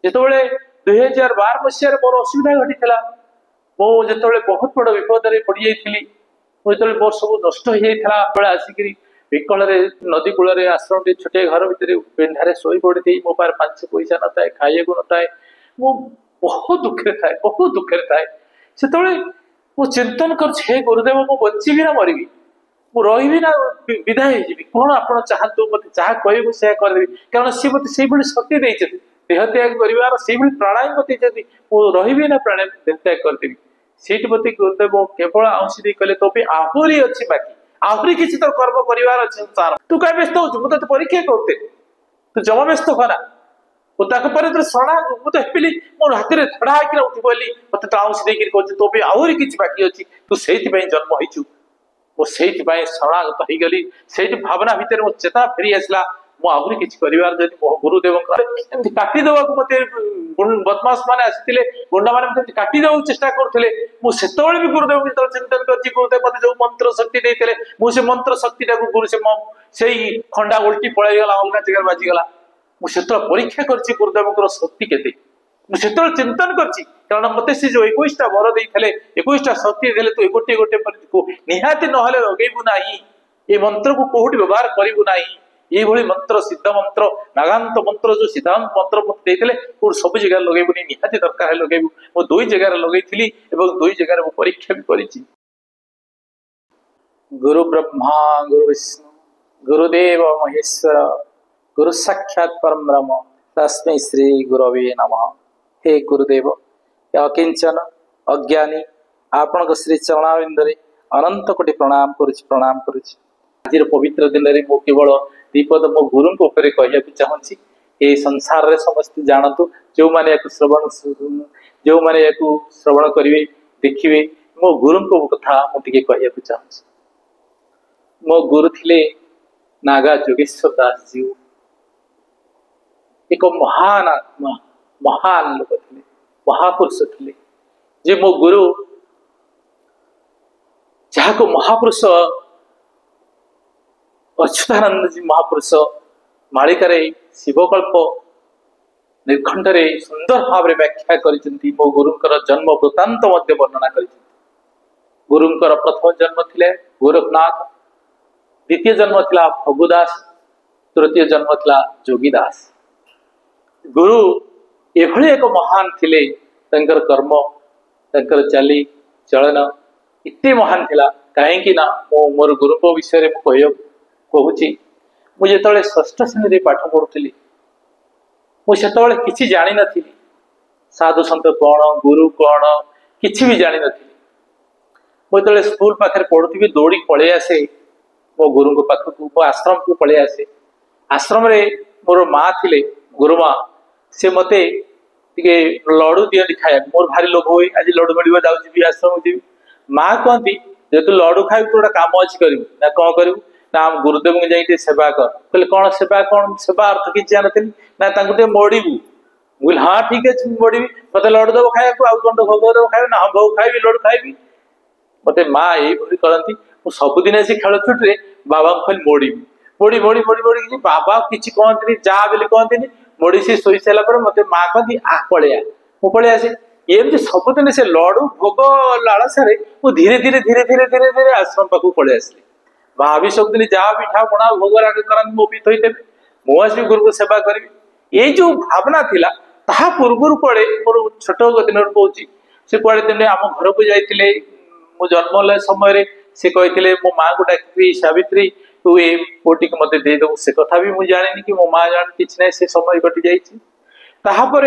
ଯେତେବେଳେ 2012 ମସିହାରେ ମୋର ଅସୁବିଧା ଘଟିଥିଲା, ମୁଁ ଯେତେବେଳେ ବହୁତ ବଡ଼ ବିପଦରେ ପଡ଼ିଯାଇଥିଲି, ମୁଁ ଯେତେବେଳେ ମୋର ସବୁ ନଷ୍ଟ ହେଇଯାଇଥିଲା ବେଳେ ଆସିକିରି ବିକଳରେ ନଦୀ କୂଳରେ ଆଶ୍ରମଟି ଛୋଟିଆ ଘର ଭିତରେ ପିଣ୍ଡାରେ ଶୋଇ ପଡ଼ିଥିଲି। ମୋ ପାଖରେ 5 ପଇସା ନଥାଏ, ଖାଇବାକୁ ନଥାଏ, ମୁଁ ବହୁତ ଦୁଃଖରେ ଥାଏ। ସେତେବେଳେ ମୁଁ ଚିନ୍ତନ କରୁଛି, ହେ ଗୁରୁଦେବ, ମୁଁ ବଞ୍ଚିବି ନା ମରିବି, ମୁଁ ରହିବି ନା ବିଦାୟ ହେଇଯିବି, କଣ ଆପଣ ଚାହାନ୍ତୁ, ମତେ ଯାହା କହିବୁ ସେୟା କରିଦେବି। କାରଣ ସିଏ ମତେ ସେଇଭଳି ଶକ୍ତି ଦେଇଛନ୍ତି, ଦେହ ତ୍ୟାଗ କରିବାର ସେଇଭଳି ପ୍ରାଣାୟାମ ମତେ ଦେଇଛନ୍ତି। ମୁଁ ରହିବି ନା ପ୍ରାଣାୟାମ ଦେହ ତ୍ୟାଗ କରିଦେବି। ସେଇଠି ମତେ ଗୁରୁଦେବ କେବଳ ଆଉଁସି ଦେଇ କହିଲେ, ତୋ ପାଇଁ ଆହୁରି ଅଛି ବାକି, ଆହୁରି କିଛି ତ କର୍ମ କରିବାର ଅଛି ସଂସାର, ତୁ କାହିଁ ବ୍ୟସ୍ତ ହଉଛୁ, ମୁଁ ତତେ ପରୀକ୍ଷା କରୁଥିଲି, ତୁ ଜମା ବ୍ୟସ୍ତ ହନା। ମୁଁ ତାଙ୍କ ପରେ ମୁଁ ତ ହେବିଲି, ମୋ ହାତରେ ଧଡ଼ା ହେଇକି ଉଠି ପଡ଼ିଲି, ମତେ ତ ଆଉଁସି ଦେଇକିରି କହୁଛି ତୋ ପାଇଁ ଆହୁରି କିଛି ବାକି ଅଛି, ତୁ ସେଇଥିପାଇଁ ଜନ୍ମ ହେଇଛୁ। ମୁଁ ସେଇଥିପାଇଁ ଶରଣାଗତ ହେଇଗଲି। ସେଇଠି ଭାବନା ଭିତରେ ମୋ ଚେତା ଫେରି ଆସିଲା, ମୁଁ ଆହୁରି କିଛି କରିବାର, ଯଦି ମୋ ଗୁରୁଦେବଙ୍କର ଏମିତି କାଟିଦେବାକୁ ମତେ ବଦମାସ ମାନେ ଆସିଥିଲେ, ଗୁଣ୍ଡା ମାନେ ମତେ କାଟିଦେବାକୁ ଚେଷ୍ଟା କରୁଥିଲେ, ମୁଁ ସେତେବେଳେ ବି ଗୁରୁଦେବଙ୍କୁ ଯେତେବେଳେ ଚିନ୍ତନ କରିଛି, ଗୁରୁଦେବ ମତେ ଯୋଉ ମନ୍ତ୍ର ଶକ୍ତି ଦେଇଥିଲେ, ମୁଁ ସେ ମନ୍ତ୍ର ଶକ୍ତିଟାକୁ ସେଇ ଖଣ୍ଡା ଉଲ୍ଟି ପଳେଇଗଲା, ଅଲଗା ଜାଗାରେ ବାଜିଗଲା। ମୁଁ ସେତେବେଳେ ପରୀକ୍ଷା କରିଛି ଗୁରୁଦେବଙ୍କର ଶକ୍ତି କେତେ, ମୁଁ ସେତେବେଳେ ଚିନ୍ତନ କରିଛି। କାରଣ ମତେ ସେ ଯୋଉ 21ଟା ବର ଦେଇଥିଲେ, 21ଟା ଶକ୍ତି ଦେଲେ, ତୁ ଗୋଟେ ନିହାତି ନହେଲେ ଲଗେଇବୁ ନାହିଁ, ଏ ମନ୍ତ୍ରକୁ କୋଉଠି ବ୍ୟବହାର କରିବୁ ନାହିଁ। এইভাবে মন্ত্র সিদ্ধ মন্ত্র নাগান্ত মন্ত্র যে সিদ্ধান্ত মন্ত্র ଦେଇଥିଲେ କୋଉଠି ସବୁ ଜାଗାରେ ଲଗେଇବୁନି, ନିହାତି ଦରକାର ହେଲେ ଲଗେଇବୁ। ମୁଁ 2 ଜାଗାରେ ଲଗେଇଥିଲି ଏବଂ 2 ଜାଗାରେ ମୁଁ ପରୀକ୍ଷା ବି କରିଛି। गुरु ब्रह्मा गुरु विष्णु गुरुदेव महेश्वर गुरु साक्षात परम ब्रह्म तस्मै श्री गुरवे नमः। हे गुरुदेव, अकिंचन अज्ञानी आपणक श्री चरणाविंदरे अनंत कोटि प्रणाम करुछि। आज पवित्र दिन में मु केवल दीपद मो गुरु कहना चाहूँगी, ये संसार रे समस्त जानतु, जो मैंने जो मैंने श्रवण करेंगे देखिए, मो गुरु कथा मुझे कहना चाहूँगी। मो गुरु थिले नागा जोगेश्वर दास जी, एक महान आत्मा, महान लोक थे, महापुरुष थे। जे मो गुरु जहाँ को महापुरुष अच्युतानंद जी महापुरुष मालिकार शिवकल्प निर्खंडरे सुंदर भाव व्याख्या करिसेंती। मो गुरुंकर जन्म वृत्तांत मध्य वर्णना करिसेंती। गुरुंकर प्रथम जन्म थिले गोरखनाथ, द्वितीय जन्म थिला फगुदास, तृतीय जन्म थिला जोगीदास। गुरु एभली एक महान थिले, तंकर कर्म तंकर चाली चलन इतने महान थिला। कहीं ना मोर गुरु विषय में कहूँ, मुझे षष्ठ श्रेणी पाठ पढ़ुली, मुझे किसी जानी नी साधु सन्त कौन गुरु कौन किसी भी जानी नी। मुझे स्कूल पाखे पढ़ुवी दौड़ी पलि आसे मो गुरु पाखक, मो आश्रम को पलि आसे। आश्रम रे मोर माँ थिले गुरुमा, से मते टिके लड्डू दियंती खाया, मोर भारी लोभ हुए, आज लड्डू मिल जाऊँगी आश्रम जी। माँ कहती जे तू लड्डू खाई तू गोटे कम अच्छी करू ना, कौन करू ना गुरुदेव को जाइए सेवा कर। कहले कौन सेवा, कौन सेवा अर्थ किसी जानते ना, मोड़बू। बोल हाँ ठीक है मोड़ी, मत लड्डू दब खाया कौन भोग दब खाए ना, भोग खाइबी लड्डू खाइबी। मत माँ यही करती। मुझे सबुदिन आसी खेल छुट्टी बाबा को खाली मोड़ी मोड़ी मोड़ी मोड़ी मोड़ी बाबा किसी कहते जा बोली कहते मोड़ी सी शोई सारा मत माँ कहती आ पलैया, मु पलि आसे। एमती सबुदिन से लड्डू भोग लालसारे धीरे धीरे धीरे धीरे धीरे धीरे आश्रम पाक पलि आसली। भाभी सबुदिन जहाँ पिठा पणा भोग राग कर मो भी थोदेवी, मुझे गुरु को सेवा करी। ये जो भावना थिला ताहा पूर्व कड़े मोर छोट दिन कहूँ, से कड़े दिन आम घर को जाते मो जन्म समय से कहते मो माँ को डाक सावित्री तू ये पुटी को मत देदेबू। से कथा भी मुझे जानी कि मो माँ जान कि ना, से समय कटि जापर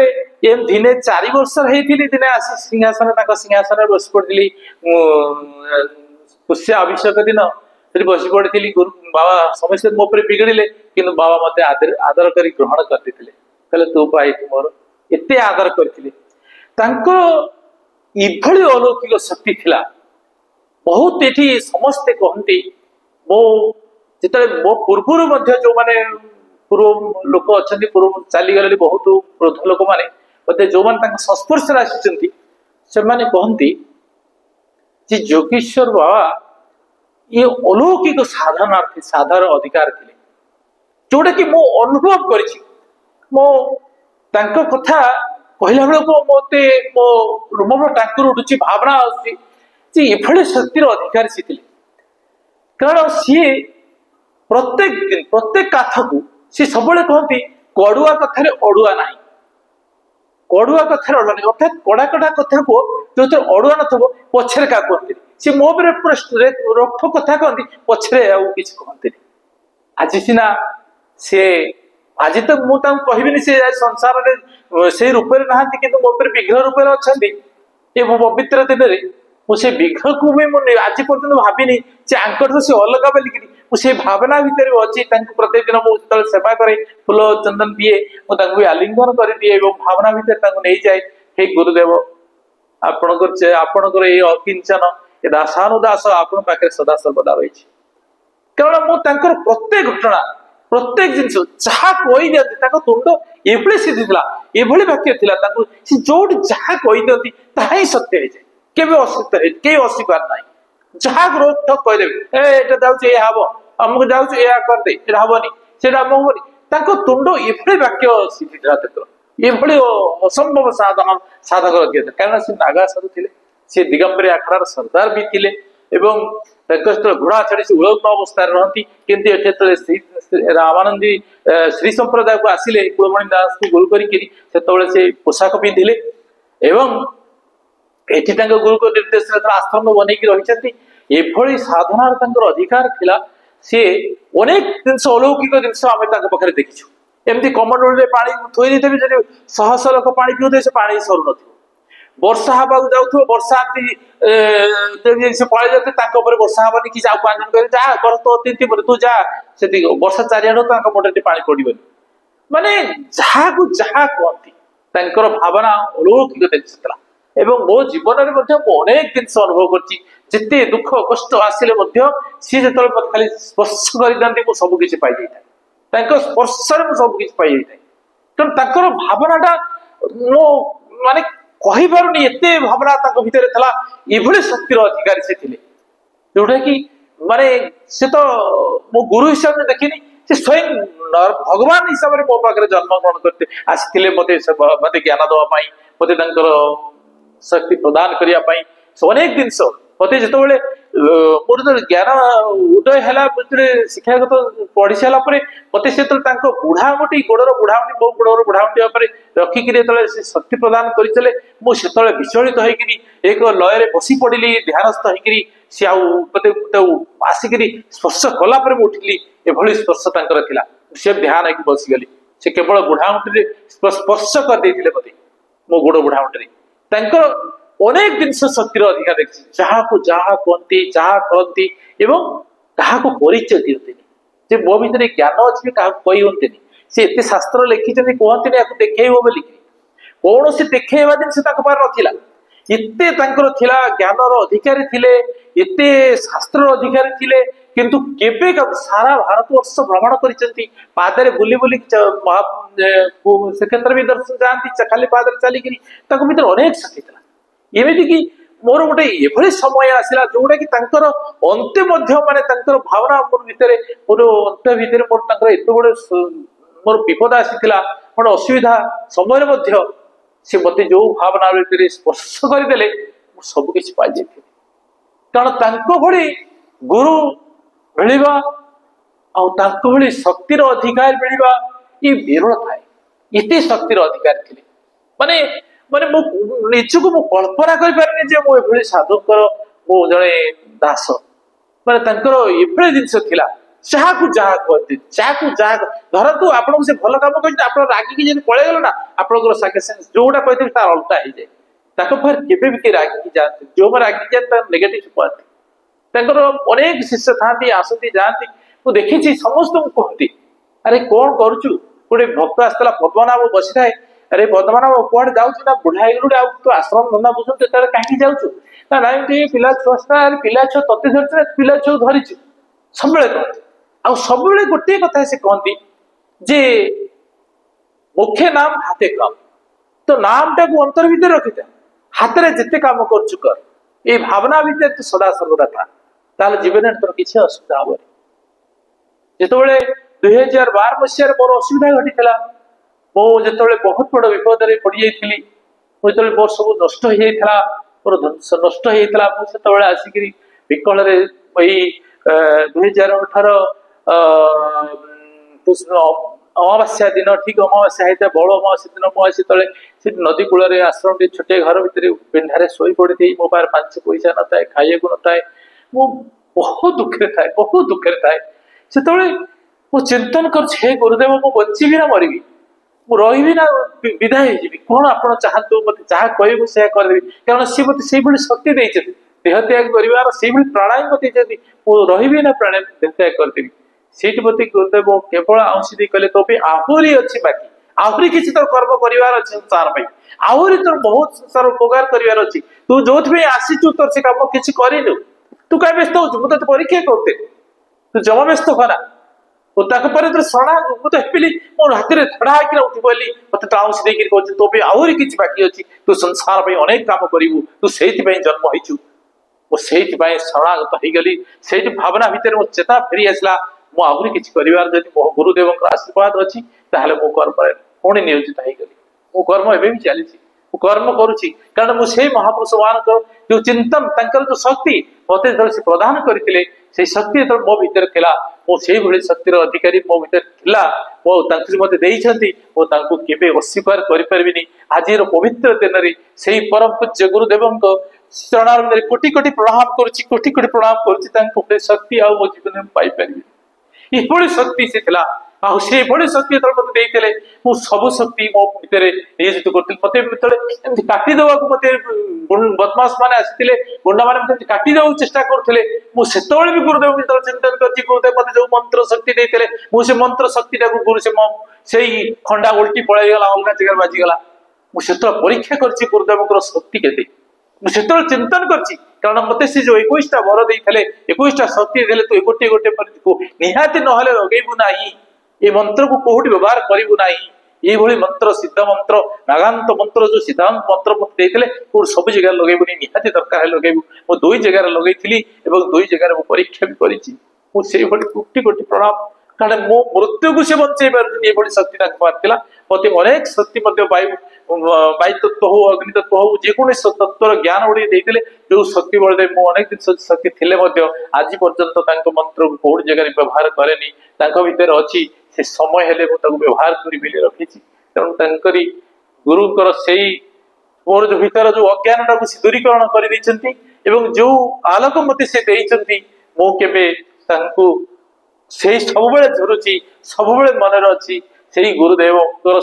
दिने 4 वर्ष होती दिने आसी सिंहासन सिंहासन बस पड़ी पुष्य अभिषेक दिन बस पड़ी। गुरु बाबा समस्त मो पर बिगड़े कि बाबा मत आदर कर ग्रहण करते कहले तू पाई मोर एत आदर करते। अलौकिक शक्ति थिला बहुत। ये समस्ते कहती मो जिते मो पूर्व जो माने पूर्व लोक अच्छा पूर्व चलीगले बहुत वृद्ध लोक मैंने जो मैंने संस्पर्श आसी से कहती जोगेश्वर बाबा ये अलौकिक साधनार्थी साधार अधिकार थे, जोटा कि मो अनुभव कथा कहला बेलू मत मो रोम टांकुर उठुची भावना आसी एभली शक्तिर अधिकारी सी कारण सी प्रत्येक दिन प्रत्येक कथा को सी सब कहती कड़ुआ कथार अड़ुआ ना कड़ुआ कथार अड़ुआ ना अर्थात कड़ा कड़ा कथा को जो अड़ुआ न पछरे क्या कहते सी मो पूरा रफ कथा कहती पछरे कि कहते आज सीना सी आज तो मुझे कहबी से संसार से रूप में नहांती कि मो विघ्न रूप में अच्छा ये पवित्र दिन में मुझे विघ्न को भी मुझे आज पर्यटन भाविनी से आंकर तो सी अलग बोलिकी भावना भितर अच्छी प्रत्येक दिन मुझे सेवा करे फूल चंदन दिए मुझे आलिंगन कर दिए भावना भितर नहीं जाए हे गुरुदेव आपणकर ये अकिंचन ये दासानुदास आपण पाखे सदा सर्वदा रही कारण मुझे प्रत्येक घटना प्रत्येक जिन जहाँ कही दिखती तुंड ये सिद्धि ये वाक्य थी जो जहाँ कही दिखती ताही सत्य हो जाए केवे असत्य कई अस्वीकार ना जहाँ रोक ठोक कहीदेवे एटा जाऊे हम अमुक जाऊे या करदे हेनी से हेनी तुंड ये वाक्य सिद्धि ये असंभव साधक रखिए कारण से नागा साधु थे सी दिगंबरी आखड़ार सरदार भी थे घोड़ा छाड़ी से उलग्न अवस्था रहती किंतु रामानंदी श्री संप्रदाय को आसिले कुलमणि दास को गुरु करके पोशाक पिंधिले एवं एठी गुरु को निर्देश आश्रम बनईकी रही एभली साधनार अधिकार थिला सी अनेक जिनस अलौकिक जिनस आम पाखे देखीचु एमती कमंडल पानी थोई देते शह शह लोक पानी पिउते से पानी सरू न वर्षा हवा जाऊ वर्षा से पड़े जाते वर्षा हवानी कि पांच जन कर जा कर तो अतिथि तू जा से वर्षा चारिआड़ मुंडे पानी पड़ोनी माने जहाँ को जहाँ कहती भावना अलौकिक जिनस एवं मो जीवन में अनेक जिन अनुभव करते दुख कष्ट आसिले सी जो मत खाली स्पर्श कर सबकि पाई जाए स्पर्श सबकि पाई जाए तेणु भावनाटा मो माने कही पारुनी एते भावना भितर था ये शक्तिर अधिकारी से थे जोटा कि माने से तो मो गुरु हिसाब से देखनी से स्वयं भगवान हिसाब से मो पाखे जन्म ग्रहण करते आसी मत ज्ञान दवाई मत शक्ति प्रदान करने अनेक जिनस मत जो मोर जो ज्ञान उदय है शिक्षागत पढ़ी सारापर मत से बुढ़ामुटी गोड़र बुढ़ामुटी मो गोड़र बुढ़ामुटी रखिक शक्ति प्रदान करते मुझे विचलित होकर एक लय बसी पड़ी ध्यानस्थ होकर सी आसिक स्पर्श कलापर उठिली एभली स्पर्श था सी ध्यान है बसीगली से केवल बुढ़ामुटी स्पर्श करदे मत मो गोड़ बुढ़ामुटी अनेक जिनस शक्तिर अधिकार देखी जहाँ को जहाँ कहती जहाँ करती क्या परिचय दिखते मो भर ज्ञान अच्छे क्या कही हमें सी एत शास्त्र लिखिं कहते या देखेब बोलिकी कौन से देखा जिन नाला एत ज्ञानर अधिकारी थे एत शास्त्र अधिकारी थे किंतु केबे सारा भारतवर्ष भ्रमण करदे बुली बुली श्रीक्षेत्र भी दर्शन जाती खाली पादे चलिकी भर अनेक शक्ति था एमती कि मोर गोटे ये समय आसला जोटा कि अंत्य माने भावना मोर भितर मोर अंत्य भितर मोर एत बड़े मोर विपद आसीला मोर असुविधा समय सी मत जो भावना भितर स्पर्श करदे सबकि पाई जाए कारण भली गुरु मिलवा आली शक्तिर अधिकार मिलवा ये विरल थाए ये शक्तिर अधिकार थे माने माने निजको मु कल्पना कर पारे जे मो एभली साधुकर मो जड़े दास माने ये जिनस थिला जहाँ को जहाँ कहते जहाँ को जहाँ धरतु आपको से भल कम कर रागिकी जब पलैगल ना आपंकर सागे सागे जोटा कहते तार अलटा हो जाए केवे भी रागिकी जाते जो रागिकी जाते नेगेटिव कहते अनेक शिष्य था आसती जाती मुझे देखी समस्त कहती अरे कौन करुचु गोटे भक्त आसला पद्मनाभ बसी थाए अरे पद्मनाभ कौन जाऊँ बुढ़ा गलु तो आश्रम धंदा बुझु कहीं जाऊँ ना ना पिला छुआ पिला छुआ तत्ते धरते पिला छुआ धरीचु सब कहते आ सब गोटे कथा से कहती जे मुख्य नाम हाथे काम तो नाम टाक अंतर भितर रखी था हाथ में जिते कम कर ये भावना भितर तो सदा सर्वदा था जीवन तोर किसी असुविधा हम जो 2012 मसीह मोर असुविधा घटी मो जो बहुत बड़ विपद पड़ जाइली जो मोर सब नष्ट हो जाता मोर धनुष नष्ट हो जाता मुझे आसिक विकल 2018 अमावास्या दिन ठीक अमावास्या होता बड़ अमावास्या दिन मुझे से नदी कूल आश्रम छोटे घर भितर पिंधारे शोई पड़ी मो पास 5 पैसा न था खाइए न था मु बहुत दुखे थाए बहुत दुखे थाए से चिंतन कर गुरुदेव मु बची ना मरबी रही ना विदाय हो कौन आप चाहतु मत जहाँ कह से करदेवी कारण सी मत से शक्ति देते देह त्याग कर प्राणायाम देते रही ना प्राणायाम त्याग करदेवी से मत गुरुदेव केवल आंशी कहले तो आहरी अच्छी बाकी आहरी किसी तो कर्म कर संसार में आहरी तोर बहुत संसार उपकार कर तू जो आसीचु तोर से कम किसी करनु तू क्या व्यस्त हो मुझे परीक्षा करते तू जमा व्यस्त होना शरणा मुझे हेली मोर हाथ में थड़ा होकर उठी पड़ी मत टाउस देखिए तो आहरी किसी बाकी अच्छी तू संसार में अनेक काम करू तू से जन्म होइचु से शरणागत हो गली से भावना भितर मो चेता फेरी आसला मु आहरी किसी कर मो गुरुदेव आशीर्वाद अच्छी मो कर्म पुणी नियोजित हो गली मो कर्म एवं भी चली कर्म करुच्ची कारण मुझे महापुरुष मान जो चिंतन जो शक्ति मत से प्रदान करते से शक्ति जो मो भीतर थिला मो से भली शक्तिर अधिकारी मो भीतर थिला मो मत देइछंती मो तांको केबे अस्वीकार करि परबिनी आज पवित्र दिन रे से परम पूज्य गुरुदेव चरणार कोटि कोटि प्रणाम करुच्ची कोटि कोटि प्रणाम करुच्ची तांको शक्ति आ मो जीवन में पाई परबी एभली शक्ति से थिला से शक्ति जो मत देते सब शक्ति मो भीतर नियोजित करती मत काटिदेवा मत बदमाश मैंने आसते गुंडा मैंने काटिदेवा चेष्टा करते मुझे भी गुरुदेव जो चिंतन कर गुरुदेव मत जो मंत्र शक्ति देते मुझे मंत्र शक्ति गुरु से खंडा उल्टी पलैगला अलग जगह बाजिगला मुझे परीक्षा कर गुरुदेव शक्ति के मुझे चिंतन कर कारण मत से जो 21टा वर देते 21टा शक्ति देते तू गोटे गोटे निहाती ना लगेबू ना ये मंत्र को कौटी व्यवहार करू ना ये मंत्र सिद्ध मंत्र नागांत मंत्र जो सिद्धांत मंत्र मत देते सब जगह लगेबुनी निहाती दरकार लगेबू मो 2 जगह लगेली 2 जगह मो परीक्षा भी करी कोटि कोटि प्रणाम कारण मो मृत्यु को से बचे पार्टी शक्ति मार्ला मत अनेक शक्ति वायु तत्व हो अग्नि तत्व हो जेकोसी तत्वर ज्ञान गुड़ी देते जो शक्ति बल मो अनेक दिन शक्ति थे आज पर्यंत मंत्र को कौट जगह व्यवहार कैनि भीतर अच्छी से समय हेले व्यवहार करी रखी तेणुरी गुरुंर से मोर जो भीतर जो अज्ञान टाक दूरीकरण कर जो आलोक मत से मो के से सब झुरुची सब मन अच्छी से गुरुदेव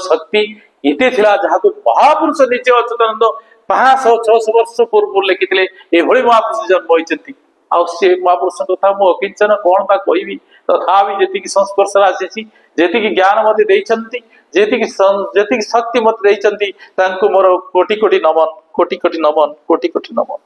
शक्ति ये जहाँ महापुरुष निजे अच्युतानंद 500-600 वर्ष पूर्व लिखी ये महापुरुष जन्म होती से महापुरुष कथा मु अकिंचन कौन बा कहबी तथा जी संस्पर्श आसी जी ज्ञान मत देती जी शक्ति मत देती मोर कोटि कोटि नमन कोटि कोटि नमन कोटि कोटि नमन।